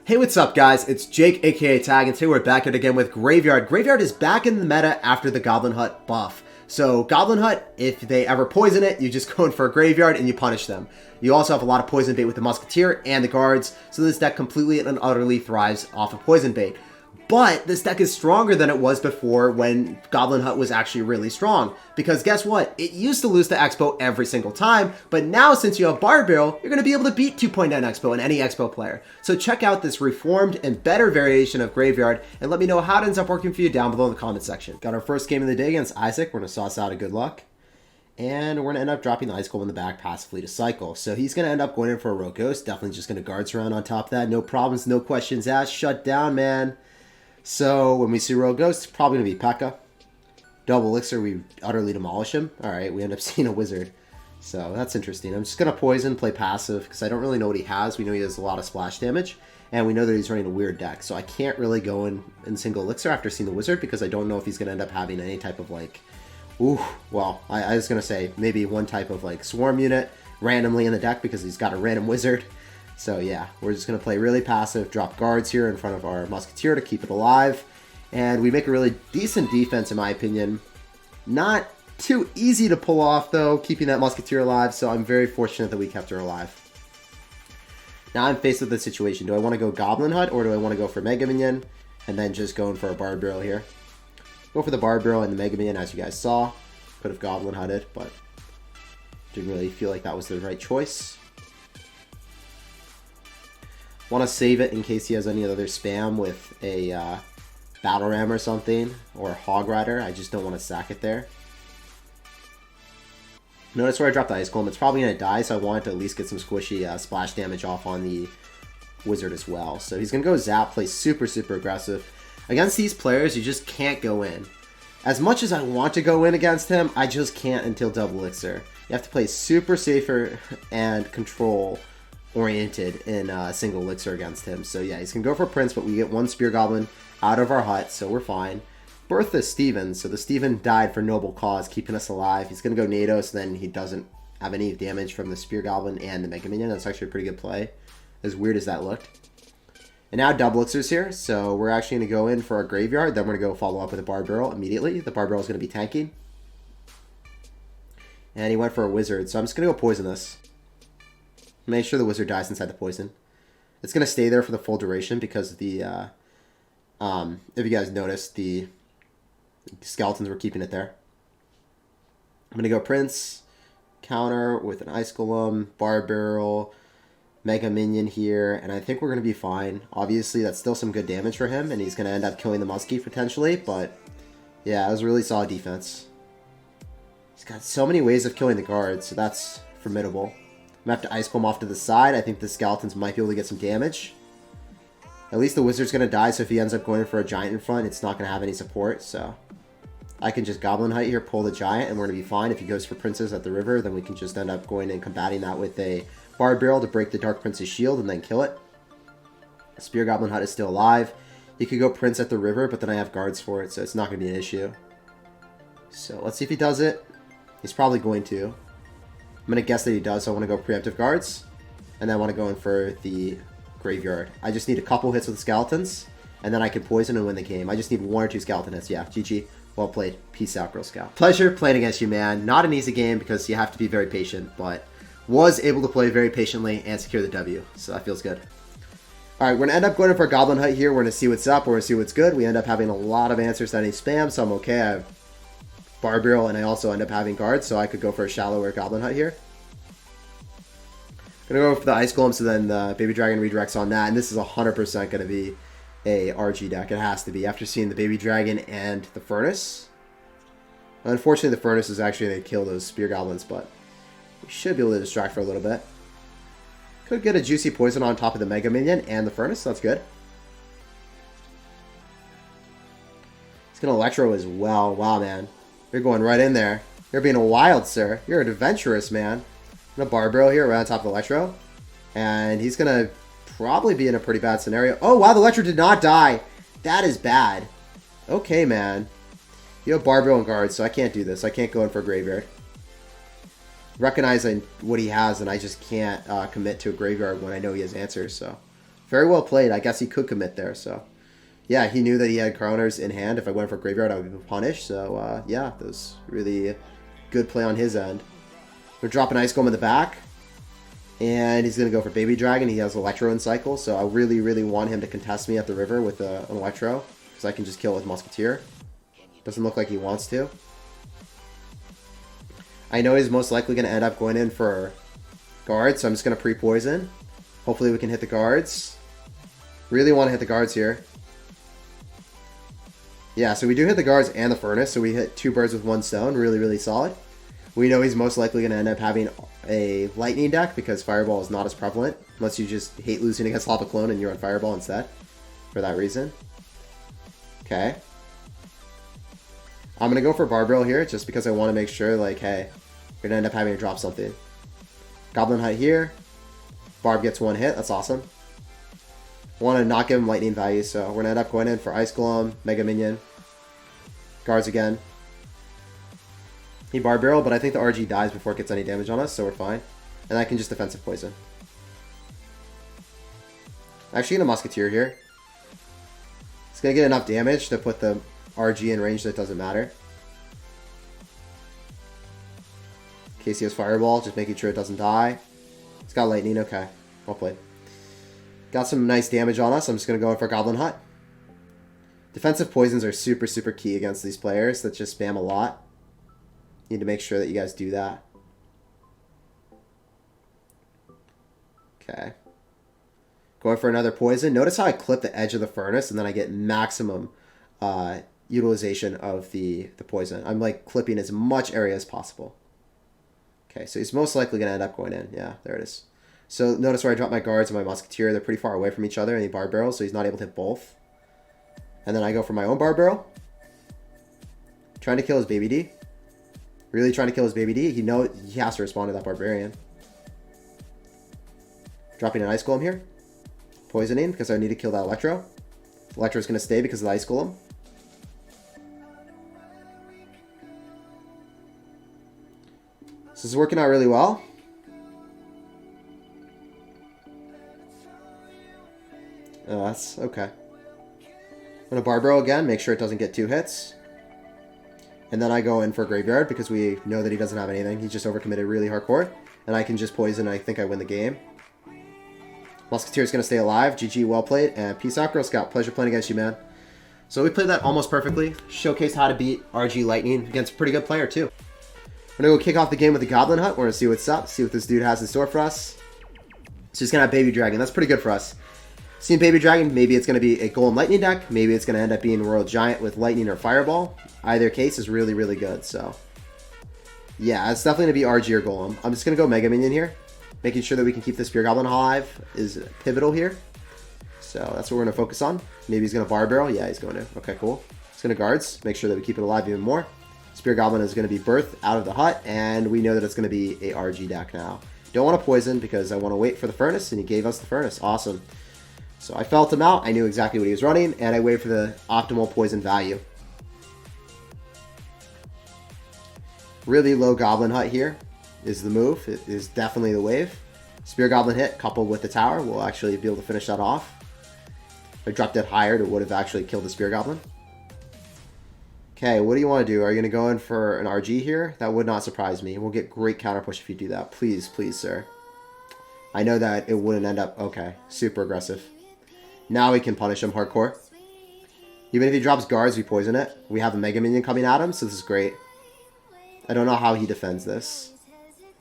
Hey, what's up, guys? It's Jake, aka Tag, and today we're back at it again with Graveyard. Graveyard is back in the meta after the Goblin Hut buff. So, Goblin Hut, if they ever poison it, you just go in for a Graveyard and you punish them. You also have a lot of poison bait with the Musketeer and the Guards, so this deck completely and utterly thrives off of poison bait. But this deck is stronger than it was before when Goblin Hut was actually really strong. Because guess what? It used to lose to Expo every single time, but now since you have Barb Barrel, you're going to be able to beat 2.9 Expo and any Expo player. So check out this reformed and better variation of Graveyard, and let me know how it ends up working for you down below in the comment section. Got our first game of the day against Isaac. We're going to sauce out a good luck. And we're going to end up dropping the Ice Golem in the back passively to cycle. So he's going to end up going in for a Rogue Ghost. Definitely just going to guards around on top of that. No problems, no questions asked. Shut down, man. So when we see Rogue Ghost, it's probably going to be P.E.K.K.A. Double Elixir, we utterly demolish him. Alright, we end up seeing a Wizard. So that's interesting. I'm just going to Poison, play passive, because I don't really know what he has. We know he has a lot of splash damage, and we know that he's running a weird deck. So I can't really go in single Elixir after seeing the Wizard, because I don't know if he's going to end up having any type of, like... Ooh, well, I was going to say maybe one type of, like, Swarm unit randomly in the deck, because he's got a random Wizard. So yeah, we're just going to play really passive, drop guards here in front of our Musketeer to keep it alive. And we make a really decent defense in my opinion. Not too easy to pull off though, keeping that Musketeer alive, so I'm very fortunate that we kept her alive. Now I'm faced with the situation. Do I want to go Goblin Hut or do I want to go for Mega Minion and then just going for a Barb Barrel here? Go for the Barb Barrel and the Mega Minion as you guys saw. Could have Goblin Hutted, but didn't really feel like that was the right choice. Want to save it in case he has any other spam with a Battle Ram or something, or Hog Rider. I just don't want to sack it there. Notice where I dropped the Ice Golem. It's probably going to die, so I want to at least get some squishy splash damage off on the Wizard as well. So he's going to go Zap, play super, super aggressive. Against these players, you just can't go in. As much as I want to go in against him, I just can't until Double Elixir. You have to play super safer and control oriented in single Elixir against him. So yeah, he's going to go for Prince, but we get one Spear Goblin out of our hut, so we're fine. Bertha Steven, so the Steven died for noble cause, keeping us alive. He's going to go NATO, so then he doesn't have any damage from the Spear Goblin and the Mega Minion. That's actually a pretty good play, as weird as that looked. And now Double Elixir's here, so we're actually going to go in for our Graveyard, then we're going to go follow up with a Barb Barrel immediately. The Barb Barrel is going to be tanking. And he went for a Wizard, so I'm just going to go poison this. Make sure the Wizard dies inside the poison. It's going to stay there for the full duration because of the, if you guys noticed, the skeletons were keeping it there. I'm going to go Prince, counter with an Ice Golem, Barb Barrel, Mega Minion here, and I think we're going to be fine. Obviously, that's still some good damage for him, and he's going to end up killing the Muskie potentially, but yeah, it was a really solid defense. He's got so many ways of killing the guards, so that's formidable. I'm going to have to Ice Golem off to the side. I think the Skeletons might be able to get some damage. At least the Wizard's going to die, so if he ends up going for a Giant in front, it's not going to have any support. So I can just Goblin Hut here, pull the Giant, and we're going to be fine. If he goes for Princess at the river, then we can just end up going and combating that with a Barb Barrel to break the Dark Prince's shield and then kill it. The Spear Goblin Hut is still alive. He could go Prince at the river, but then I have guards for it, so it's not going to be an issue. So let's see if he does it. He's probably going to. I'm going to guess that he does, so I want to go Preemptive Guards. And then I want to go in for the Graveyard. I just need a couple hits with the Skeletons, and then I can poison and win the game. I just need 1 or 2 Skeleton hits. Yeah, GG. Well played. Peace out, Girl Scout. Pleasure playing against you, man. Not an easy game because you have to be very patient, but was able to play very patiently and secure the W, so that feels good. Alright, we're going to end up going in for a Goblin Hut here. We're going to see what's up. We're going to see what's good. We end up having a lot of answers to any spam, so I'm okay. I have Barb Barrel, and I also end up having guards, so I could go for a shallower Goblin Hut here. Gonna go for the Ice Golem, so then the Baby Dragon redirects on that, and this is 100% gonna be a RG deck. It has to be, after seeing the Baby Dragon and the Furnace. Unfortunately, the Furnace is actually gonna kill those Spear Goblins, but we should be able to distract for a little bit. Could get a juicy poison on top of the Mega Minion and the Furnace, that's good. It's gonna Electro as well. Wow, man. You're going right in there. You're being a wild, sir. You're an adventurous, man. A Barb Barrel here right on top of Electro. And he's going to probably be in a pretty bad scenario. Oh, wow, the Electro did not die. That is bad. Okay, man. You have Barb Barrel and guards, so I can't do this. I can't go in for a Graveyard. Recognizing what he has, and I just can't commit to a Graveyard when I know he has answers, so Very well played. I guess he could commit there, so. Yeah, he knew that he had counters in hand. If I went for graveyard, I would be punished. So, yeah, that was really good play on his end. We're dropping Ice Golem in the back. And he's going to go for Baby Dragon. He has Electro in cycle, so I really, really want him to contest me at the river with an Electro. Because I can just kill it with Musketeer. Doesn't look like he wants to. I know he's most likely going to end up going in for guards, so I'm just going to pre-poison. Hopefully we can hit the guards. Really want to hit the guards here. Yeah, so we do hit the guards and the furnace, so we hit 2 birds with 1 stone. Really, really solid. We know he's most likely going to end up having a lightning deck because Fireball is not as prevalent. Unless you just hate losing against Lava Clone and you're on Fireball instead. For that reason. Okay. I'm going to go for Barbarrel here just because I want to make sure, like, hey, you're going to end up having to drop something. Goblin Hut here. Barb gets 1 hit. That's awesome. Want to not give him lightning value, so we're going to end up going in for Ice Golem, Mega Minion. Guards again. He Barbarrel, but I think the RG dies before it gets any damage on us, so we're fine. And I can just defensive poison. Actually, going to Musketeer here. It's going to get enough damage to put the RG in range that doesn't matter. In case he has Fireball, just making sure it doesn't die. It's got Lightning, okay. Well played. Got some nice damage on us. I'm just going to go in for Goblin Hut. Defensive poisons are super, super key against these players that just spam a lot. Need to make sure that you guys do that. Okay. Going for another poison. Notice how I clip the edge of the furnace and then I get maximum utilization of the poison. I'm like clipping as much area as possible. Okay, so he's most likely going to end up going in. Yeah, there it is. So notice where I drop my guards and my Musketeer. They're pretty far away from each other and he Barbarrel, so he's not able to hit both. And then I go for my own Barbarrel. Trying to kill his Baby D. Really trying to kill his Baby D. He has to respond to that Barbarian. Dropping an Ice Golem here. Poisoning because I need to kill that Electro. Electro's going to stay because of the Ice Golem. So this is working out really well. Oh, that's okay. I'm going to Barbarrel again, make sure it doesn't get 2 hits. And then I go in for Graveyard because we know that he doesn't have anything. He's just overcommitted really hardcore. And I can just poison and I think I win the game. Musketeer's going to stay alive. GG, well played. And peace out, Girl Scout. Pleasure playing against you, man. So we played that almost perfectly. Showcased how to beat RG Lightning against a pretty good player, too. We're going to go kick off the game with the Goblin Hut. We're going to see what's up. See what this dude has in store for us. So he's going to have Baby Dragon. That's pretty good for us. Seeing Baby Dragon, maybe it's going to be a Golem Lightning deck. Maybe it's going to end up being Royal Giant with Lightning or Fireball. Either case is really, really good. So, yeah, it's definitely going to be RG or Golem. I'm just going to go Mega Minion here. Making sure that we can keep the Spear Goblin alive is pivotal here. So that's what we're going to focus on. Maybe he's going to Barbarrel. Yeah, he's going to. Okay, cool. He's going to Guards. Make sure that we keep it alive even more. Spear Goblin is going to be birthed out of the hut. And we know that it's going to be a RG deck now. Don't want to poison because I want to wait for the Furnace. And he gave us the Furnace. Awesome. So I felt him out. I knew exactly what he was running. And I waited for the optimal poison value. Really low Goblin Hut here is the move. It is definitely the wave. Spear Goblin hit coupled with the tower will actually be able to finish that off. If I dropped it higher, it would have actually killed the Spear Goblin. Okay, what do you want to do? Are you going to go in for an RG here? That would not surprise me. We'll get great counter push if you do that. Please, please, sir. I know that it wouldn't end up... Okay, super aggressive. Now we can punish him hardcore. Even if he drops guards, we poison it. We have a Mega Minion coming at him, so this is great. I don't know how he defends this.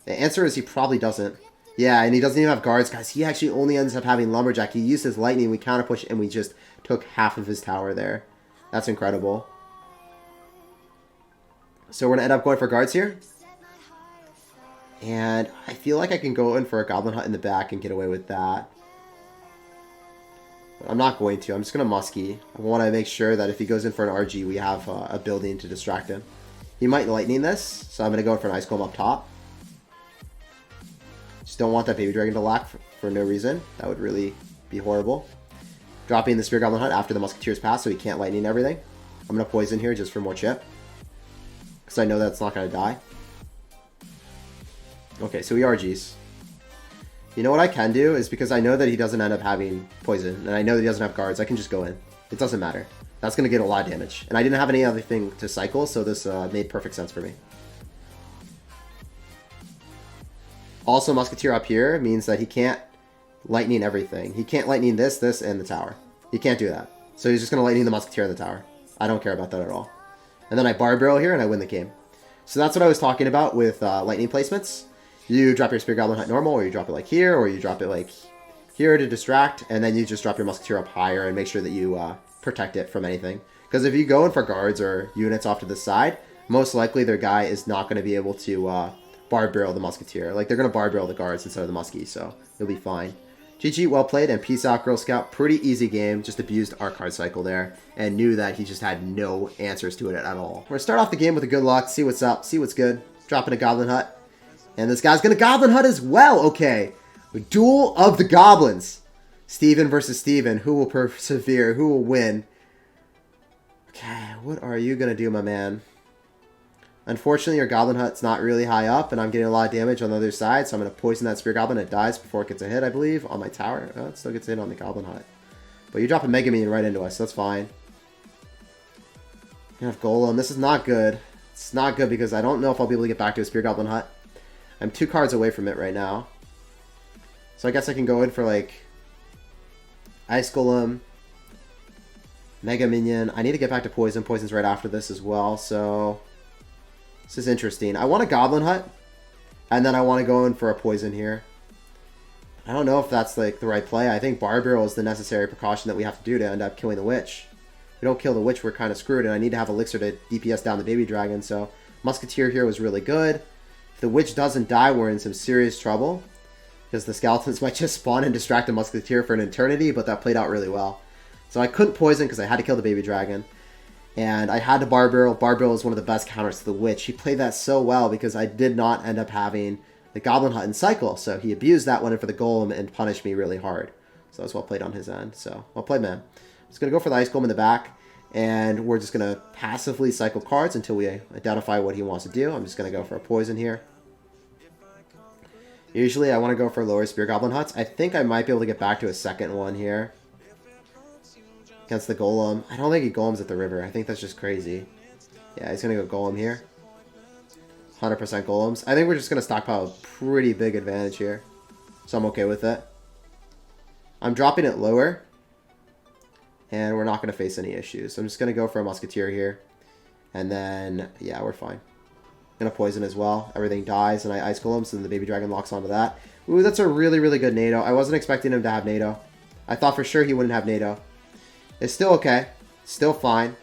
The answer is he probably doesn't. Yeah, and he doesn't even have guards. Guys, he actually only ends up having Lumberjack. He used his Lightning, we counter push, and we just took half of his tower there. That's incredible. So we're going to end up going for guards here. And I feel like I can go in for a Goblin Hut in the back and get away with that. But I'm not going to. I'm just going to Muskie. I want to make sure that if he goes in for an RG, we have a building to distract him. He might Lightning this, so I'm going to go for an Ice Golem up top. Just don't want that Baby Dragon to lack for no reason. That would really be horrible. Dropping the Spear Goblin Hut after the Musketeer's pass so he can't Lightning everything. I'm going to poison here just for more chip. Because I know that's not going to die. Okay, so he RGs. You know what I can do is, because I know that he doesn't end up having poison, and I know that he doesn't have guards, I can just go in. It doesn't matter. That's going to get a lot of damage. And I didn't have any other thing to cycle, so this made perfect sense for me. Also, Musketeer up here means that he can't lightning everything. He can't lightning this, this, and the tower. He can't do that. So he's just going to lightning the Musketeer and the tower. I don't care about that at all. And then I Bar Barrel here, and I win the game. So that's what I was talking about with lightning placements. You drop your Spear Goblin Hut normal, or you drop it like here, or you drop it like here to distract, and then you just drop your Musketeer up higher and make sure that you protect it from anything. Because if you go in for guards or units off to the side, most likely their guy is not going to be able to Bar Barrel the Musketeer. Like, they're going to Bar Barrel the guards instead of the Muskie, so you'll be fine. GG, well played, and peace out, Girl Scout. Pretty easy game. Just abused our card cycle there, and knew that he just had no answers to it at all. We're going to start off the game with a good luck, see what's up, see what's good. Dropping a Goblin Hut. And this guy's going to Goblin Hut as well. Okay. Duel of the Goblins. Steven versus Steven. Who will persevere? Who will win? Okay, what are you going to do, my man? Unfortunately, your Goblin Hut's not really high up, and I'm getting a lot of damage on the other side, so I'm going to poison that Spear Goblin. It dies before it gets a hit, I believe, on my tower. Oh, it still gets a hit on the Goblin Hut. But you drop a Mega Minion right into us, so that's fine. You have Golem. This is not good. It's not good because I don't know if I'll be able to get back to a Spear Goblin Hut. I'm 2 cards away from it right now. So I guess I can go in for, like, Ice Golem, Mega Minion. I need to get back to Poison. Poison's right after this as well, so this is interesting. I want a Goblin Hut, and then I want to go in for a Poison here. I don't know if that's, like, the right play. I think Bar Barrel is the necessary precaution that we have to do to end up killing the Witch. If we don't kill the Witch, we're kind of screwed, and I need to have Elixir to DPS down the Baby Dragon, so Musketeer here was really good. If the Witch doesn't die, we're in some serious trouble, because the Skeletons might just spawn and distract the Musketeer for an eternity, but that played out really well. So I couldn't Poison because I had to kill the Baby Dragon, and I had to Bar Barrel. Bar Barrel is one of the best counters to the Witch. He played that so well because I did not end up having the Goblin Hut in cycle, so he abused that one in for the Golem and punished me really hard. So that was well played on his end. So, well played, man. I'm just going to go for the Ice Golem in the back, and we're just going to passively cycle cards until we identify what he wants to do. I'm just going to go for a Poison here. Usually I want to go for lower Spear Goblin Huts. I think I might be able to get back to a second one here against the Golem. I don't think he Golems at the river. I think that's just crazy. Yeah, he's going to go Golem here. 100% Golems. I think we're just going to stockpile a pretty big advantage here. So I'm okay with it. I'm dropping it lower, and we're not going to face any issues. So I'm just going to go for a Musketeer here. And then, yeah, we're fine. Going to Poison as well. Everything dies, and I Ice Golem, so then the Baby Dragon locks onto that. Ooh, that's a really, really good NATO. I wasn't expecting him to have NATO. I thought for sure he wouldn't have NATO. It's still okay. Still fine.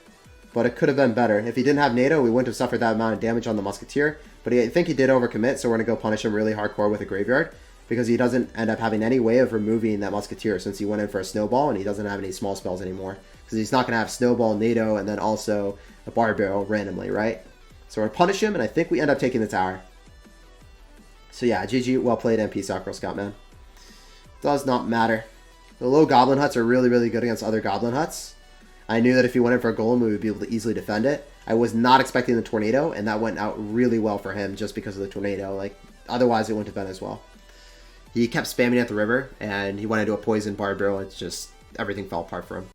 But it could have been better. If he didn't have NATO, we wouldn't have suffered that amount of damage on the Musketeer. But I think he did overcommit, so we're going to go punish him really hardcore with a Graveyard, because he doesn't end up having any way of removing that Musketeer since he went in for a Snowball, and he doesn't have any small spells anymore. Because he's not going to have Snowball, NATO, and then also a Bar Barrel randomly, right? So we're going to punish him, and I think we end up taking the tower. So yeah, GG, well played, and peace out, Girl Scout, man. Does not matter. The low Goblin Huts are really, really good against other Goblin Huts. I knew that if he went in for a Golem, we would be able to easily defend it. I was not expecting the Tornado, and that went out really well for him just because of the Tornado. Like, otherwise it wouldn't have been as well. He kept spamming at the river, and he went into a Poison Bar Barrel, and it's just, everything fell apart for him.